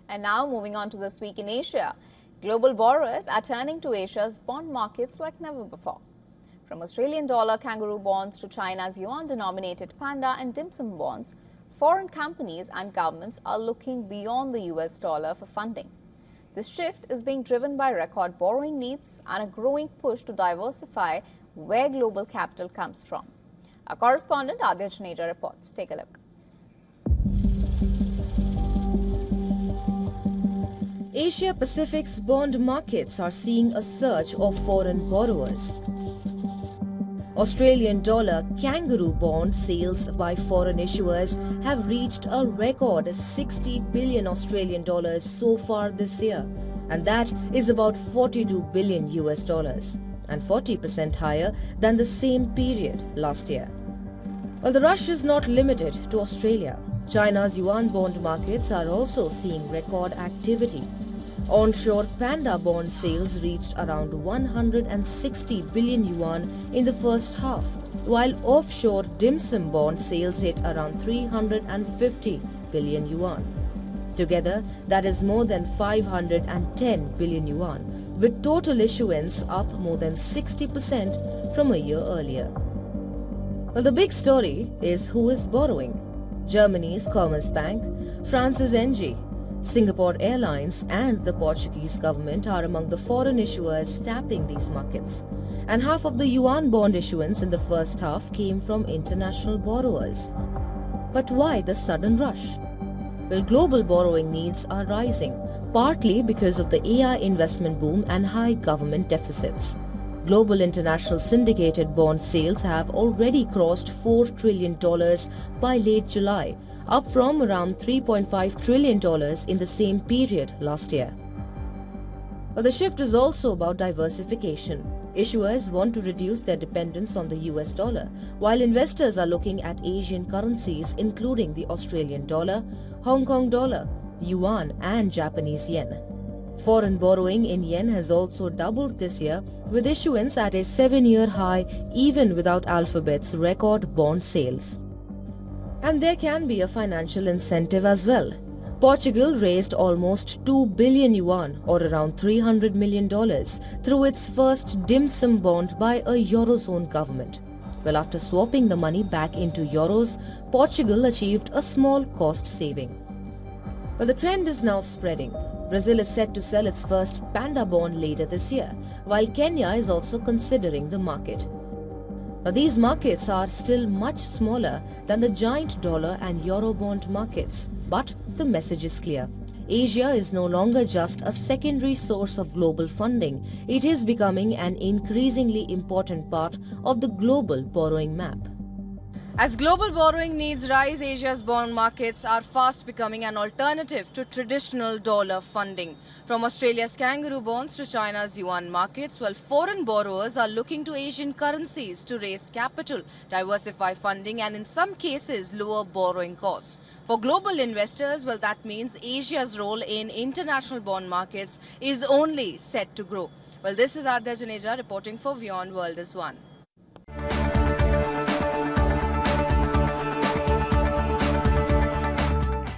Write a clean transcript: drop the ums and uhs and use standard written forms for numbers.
And now moving on to This Week in Asia. Global borrowers are turning to Asia's bond markets like never before. From Australian dollar kangaroo bonds to China's yuan-denominated panda and dim sum bonds, foreign companies and governments are looking beyond the US dollar for funding. This shift is being driven by record borrowing needs and a growing push to diversify where global capital comes from. Our correspondent Adya Juneja reports. Take a look. Asia Pacific's bond markets are seeing a surge of foreign borrowers. Australian dollar kangaroo bond sales by foreign issuers have reached a record 60 billion Australian dollars so far this year, and that is about 42 billion US dollars, and 40% higher than the same period last year. Well, the rush is not limited to Australia. China's yuan bond markets are also seeing record activity. Onshore panda bond sales reached around 160 billion yuan in the first half, while offshore dim sum bond sales hit around 350 billion yuan. Together, that is more than 510 billion yuan, with total issuance up more than 60% from a year earlier. Well, the big story is who is borrowing. Germany's Commerzbank, France's NG, Singapore Airlines and the Portuguese government are among the foreign issuers tapping these markets. And half of the yuan bond issuance in the first half came from international borrowers. But why the sudden rush? Well, global borrowing needs are rising, partly because of the AI investment boom and high government deficits. Global international syndicated bond sales have already crossed $4 trillion by late July, up from around $3.5 trillion in the same period last year. But the shift is also about diversification. Issuers want to reduce their dependence on the US dollar, while investors are looking at Asian currencies including the Australian dollar, Hong Kong dollar, yuan and Japanese yen. Foreign borrowing in yen has also doubled this year, with issuance at a 7-year high even without Alphabet's record bond sales. And there can be a financial incentive as well. Portugal raised almost 2 billion yuan or around $300 million through its first dim sum bond by a Eurozone government. Well, after swapping the money back into euros, Portugal achieved a small cost saving. Well, the trend is now spreading. Brazil is set to sell its first panda bond later this year, while Kenya is also considering the market. Now, these markets are still much smaller than the giant dollar and euro bond markets, but the message is clear. Asia is no longer just a secondary source of global funding. It is becoming an increasingly important part of the global borrowing map. As global borrowing needs rise, Asia's bond markets are fast becoming an alternative to traditional dollar funding. From Australia's kangaroo bonds to China's yuan markets, while foreign borrowers are looking to Asian currencies to raise capital, diversify funding and in some cases lower borrowing costs. For global investors, well, that means Asia's role in international bond markets is only set to grow. Well, this is Adya Juneja reporting for WION World is One.